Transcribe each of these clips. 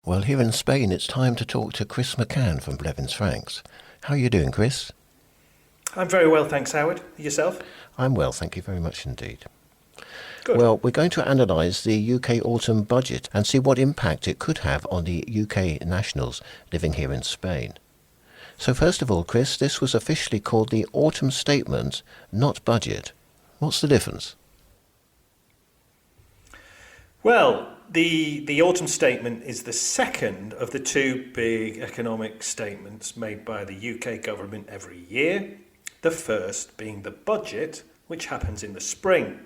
Well, here in Spain, it's time to talk to Chris McCann from Blevins Franks. How are you doing, Chris? I'm very well, thanks, Howard. Yourself? I'm well, thank you very much indeed. Good. Well, we're going to analyse the UK autumn budget and see what impact it could have on the UK nationals living here in Spain. So first of all, Chris, this was officially called the Autumn Statement, not Budget. What's the difference? Well, the autumn statement is the second of the two big economic statements made by the UK government every year, the first being the budget, which happens in the spring.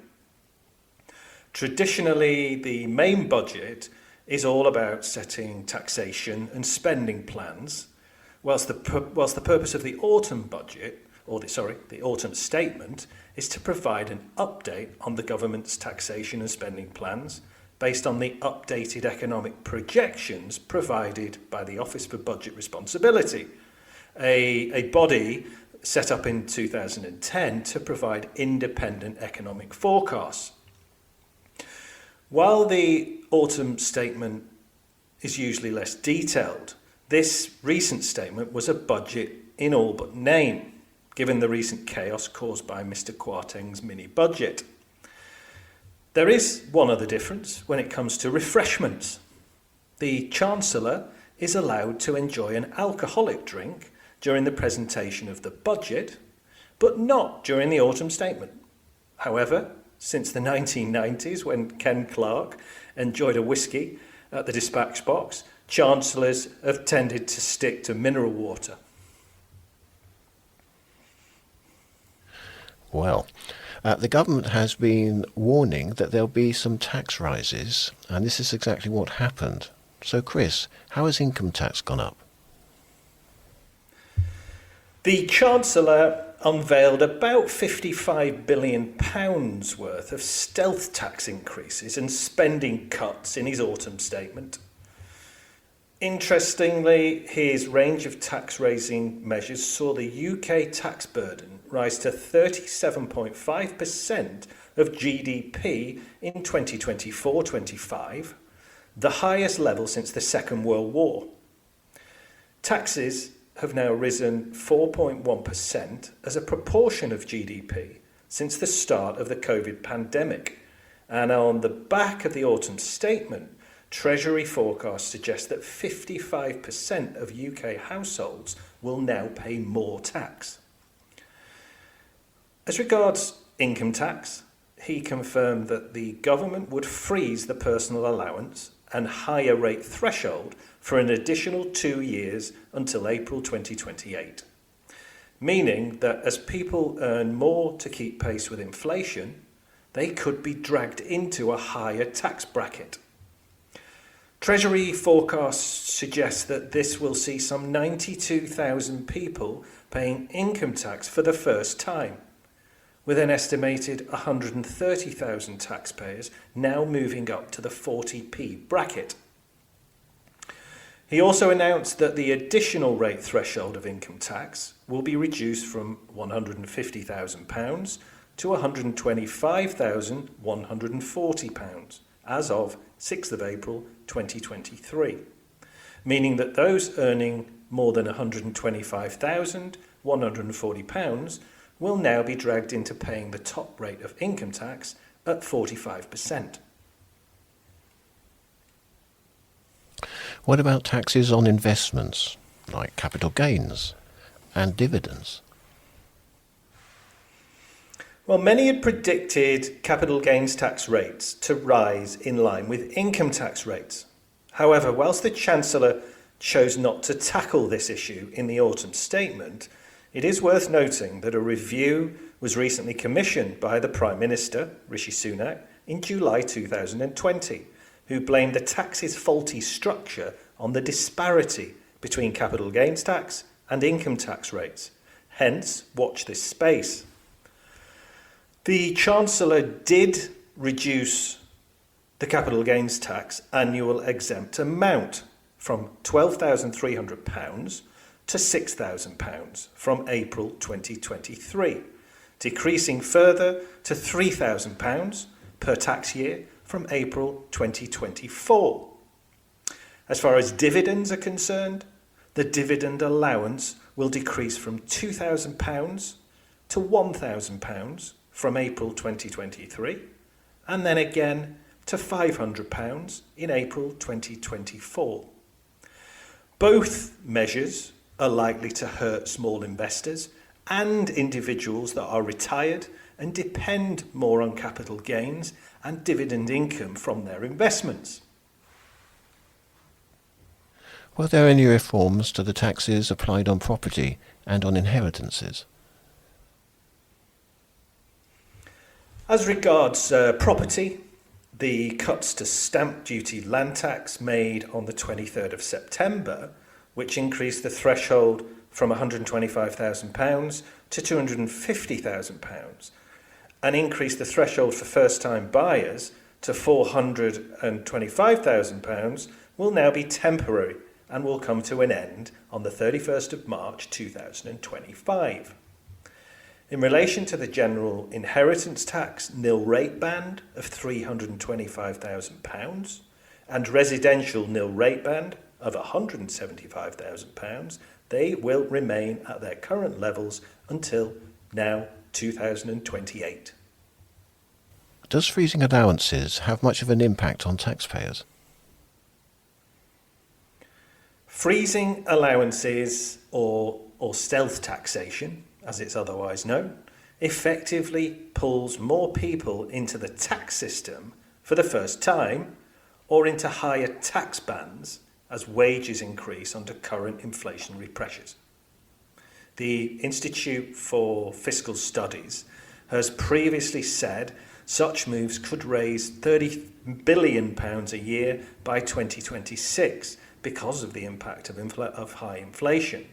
Traditionally, the main budget is all about setting taxation and spending plans, whilst the purpose of the autumn budget, the autumn statement, is to provide an update on the government's taxation and spending plans based on the updated economic projections provided by the Office for Budget Responsibility, a body set up in 2010 to provide independent economic forecasts. While the autumn statement is usually less detailed, this recent statement was a budget in all but name, given the recent chaos caused by Mr. Kwarteng's mini-budget. There is one other difference when it comes to refreshments. The Chancellor is allowed to enjoy an alcoholic drink during the presentation of the budget, but not during the autumn statement. However, since the 1990s, when Ken Clarke enjoyed a whisky at the dispatch box, Chancellors have tended to stick to mineral water. Well, the government has been warning that there'll be some tax rises, and this is exactly what happened. So, Chris, how has income tax gone up? The Chancellor unveiled about £55 billion worth of stealth tax increases and spending cuts in his autumn statement. Interestingly, his range of tax-raising measures saw the UK tax burden rise to 37.5% of GDP in 2024-25, the highest level since the Second World War. Taxes have now risen 4.1% as a proportion of GDP since the start of the COVID pandemic. And on the back of the autumn statement, Treasury forecasts suggest that 55% of UK households will now pay more tax. As regards income tax, he confirmed that the government would freeze the personal allowance and higher rate threshold for an additional 2 years until April 2028, meaning that as people earn more to keep pace with inflation, they could be dragged into a higher tax bracket. Treasury forecasts suggest that this will see some 92,000 people paying income tax for the first time, with an estimated 130,000 taxpayers now moving up to the 40p bracket. He also announced that the additional rate threshold of income tax will be reduced from £150,000 to £125,140 as of 6th of April 2023, meaning that those earning more than £125,140 will now be dragged into paying the top rate of income tax at 45%. What about taxes on investments, like capital gains and dividends? Well, many had predicted capital gains tax rates to rise in line with income tax rates. However, whilst the Chancellor chose not to tackle this issue in the autumn statement, it is worth noting that a review was recently commissioned by the Prime Minister, Rishi Sunak, in July 2020, who blamed the tax's faulty structure on the disparity between capital gains tax and income tax rates. Hence, watch this space. The Chancellor did reduce the capital gains tax annual exempt amount from £12,300 to £6,000 from April 2023, decreasing further to £3,000 per tax year from April 2024. As far as dividends are concerned, the dividend allowance will decrease from £2,000 to £1,000 from April 2023, and then again to £500 in April 2024. Both measures are likely to hurt small investors and individuals that are retired and depend more on capital gains and dividend income from their investments. Were there any reforms to the taxes applied on property and on inheritances? As regards property, the cuts to stamp duty land tax made on the 23rd of September, which increased the threshold from £125,000 to £250,000, and increased the threshold for first-time buyers to £425,000, will now be temporary and will come to an end on the 31st of March 2025. In relation to the general inheritance tax nil rate band of £325,000 and residential nil rate band of £175,000, they will remain at their current levels until now 2028. Does freezing allowances have much of an impact on taxpayers? Freezing allowances, or stealth taxation, as it's otherwise known, effectively pulls more people into the tax system for the first time or into higher tax bands as wages increase under current inflationary pressures. The Institute for Fiscal Studies has previously said such moves could raise £30 billion a year by 2026 because of the impact of high inflation.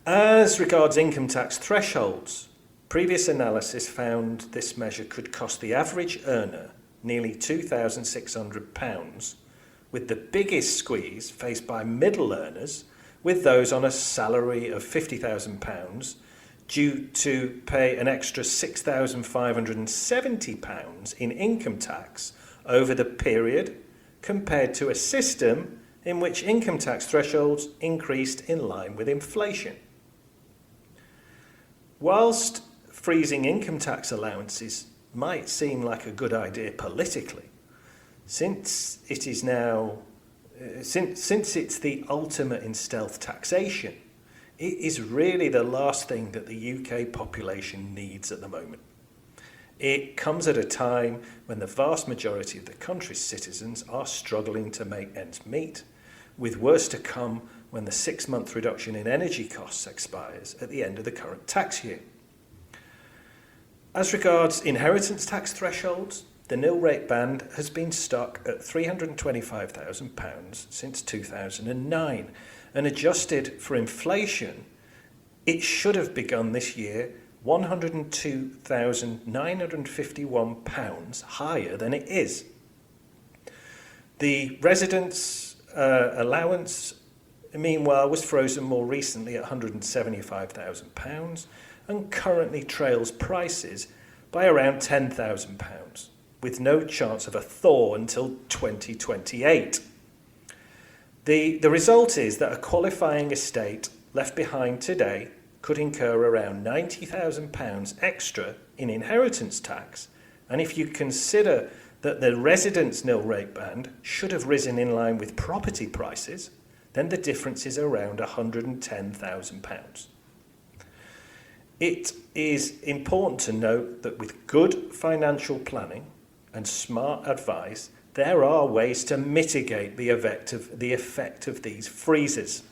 As regards income tax thresholds, previous analysis found this measure could cost the average earner nearly £2,600, with the biggest squeeze faced by middle earners, with those on a salary of £50,000 due to pay an extra £6,570 in income tax over the period, compared to a system in which income tax thresholds increased in line with inflation. Whilst freezing income tax allowances might seem like a good idea politically, since it's the ultimate in stealth taxation, it is really the last thing that the UK population needs at the moment. It comes at a time when the vast majority of the country's citizens are struggling to make ends meet, with worse to come when the 6-month reduction in energy costs expires at the end of the current tax year. As regards inheritance tax thresholds, the nil rate band has been stuck at £325,000 since 2009, and adjusted for inflation, it should have begun this year £102,951 higher than it is. The residence allowance, meanwhile, was frozen more recently at £175,000 and currently trails prices by around £10,000, with no chance of a thaw until 2028. The result is that a qualifying estate left behind today could incur around £90,000 extra in inheritance tax, and if you consider that the residence nil rate band should have risen in line with property prices, then the difference is around £110,000. It is important to note that with good financial planning and smart advice, there are ways to mitigate the effect of these freezes.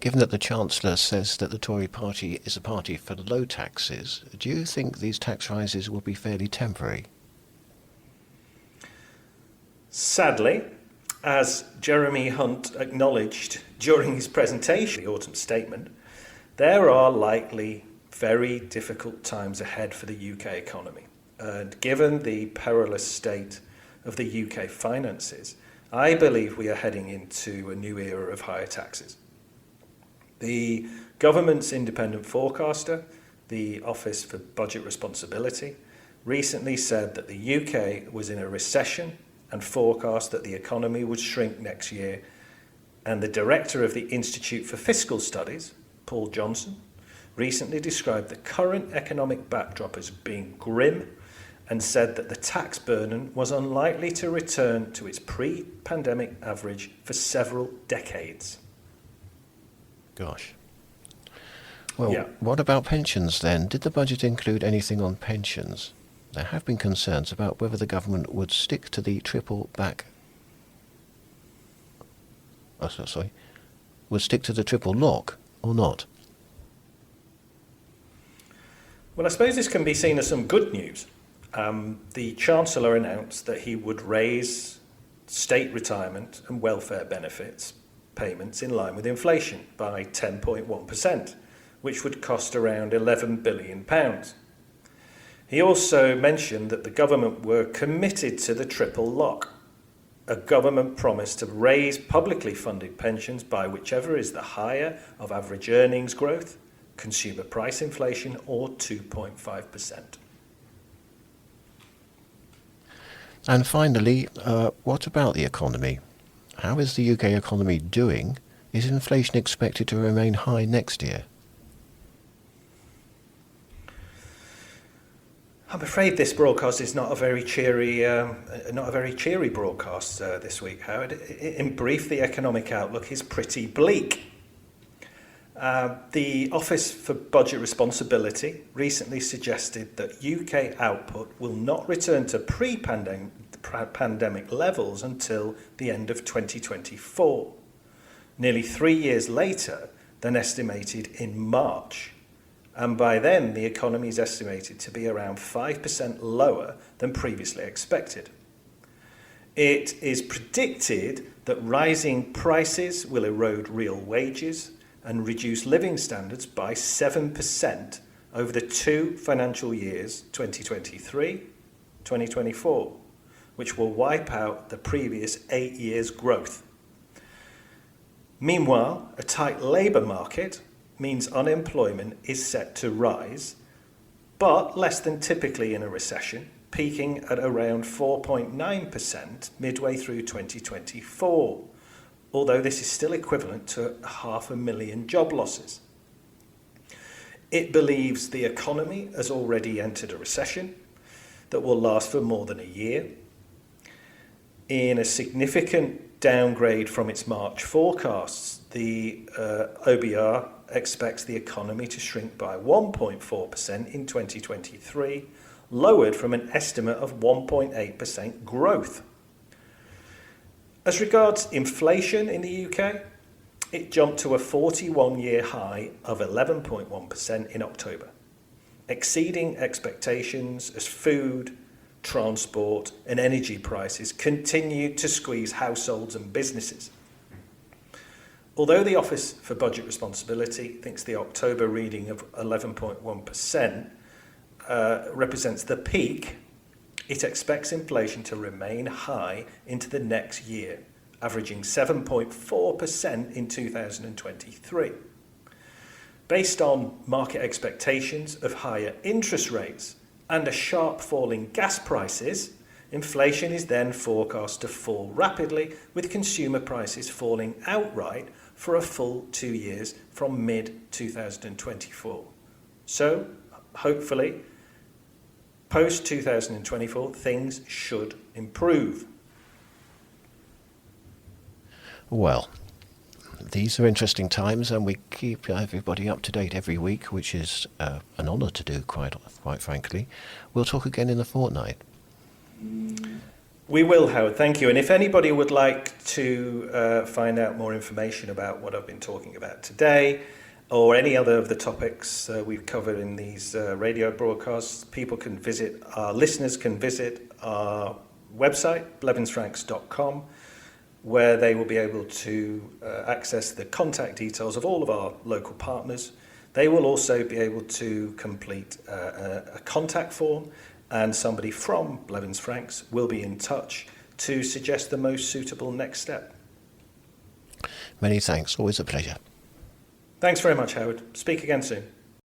Given that the Chancellor says that the Tory party is a party for low taxes, do you think these tax rises will be fairly temporary? Sadly, as Jeremy Hunt acknowledged during his presentation, the autumn statement, there are likely very difficult times ahead for the UK economy. And given the perilous state of the UK finances, I believe we are heading into a new era of higher taxes. The government's independent forecaster, the Office for Budget Responsibility, recently said that the UK was in a recession and forecast that the economy would shrink next year. And the director of the Institute for Fiscal Studies, Paul Johnson, recently described the current economic backdrop as being grim and said that the tax burden was unlikely to return to its pre-pandemic average for several decades. Gosh. Well, Yeah. What about pensions then? Did the budget include anything on pensions? There have been concerns about whether the government would stick to the would stick to the triple lock or not. Well, I suppose this can be seen as some good news. The Chancellor announced that he would raise state retirement and welfare benefits payments in line with inflation by 10.1%, which would cost around £11 billion. He also mentioned that the government were committed to the triple lock, a government promise to raise publicly funded pensions by whichever is the higher of average earnings growth, consumer price inflation, or 2.5%. And finally, what about the economy? How is the UK economy doing? Is inflation expected to remain high next year? I'm afraid this broadcast is not a very cheery broadcast this week, Howard. In brief, the economic outlook is pretty bleak. The Office for Budget Responsibility recently suggested that UK output will not return to pre-pandemic levels until the end of 2024, nearly 3 years later than estimated in March. And by then, the economy is estimated to be around 5% lower than previously expected. It is predicted that rising prices will erode real wages and reduce living standards by 7% over the 2 financial years, 2023-2024, which will wipe out the previous 8 years' growth. Meanwhile, a tight labour market means unemployment is set to rise, but less than typically in a recession, peaking at around 4.9% midway through 2024, although this is still equivalent to 500,000 job losses. It believes the economy has already entered a recession that will last for more than a year. In a significant downgrade from its March forecasts, the OBR expects the economy to shrink by 1.4% in 2023, lowered from an estimate of 1.8% growth. As regards inflation in the UK, it jumped to a 41-year high of 11.1% in October, exceeding expectations as food, transport and energy prices continued to squeeze households and businesses. Although the Office for Budget Responsibility thinks the October reading of 11.1% represents the peak, it expects inflation to remain high into the next year, averaging 7.4% in 2023. Based on market expectations of higher interest rates and a sharp fall in gas prices, inflation is then forecast to fall rapidly, with consumer prices falling outright for a full 2 years from mid-2024. So, hopefully, post-2024, things should improve. Well, these are interesting times, and we keep everybody up to date every week, which is an honour to do, quite frankly. We'll talk again in a fortnight. We will, Howard, thank you. And if anybody would like to find out more information about what I've been talking about today, or any other of the topics we've covered in these radio broadcasts, listeners can visit our website, blevinsfranks.com, where they will be able to access the contact details of all of our local partners. They will also be able to complete a contact form, and somebody from Blevins Franks will be in touch to suggest the most suitable next step. Many thanks. Always a pleasure. Thanks very much, Howard. Speak again soon.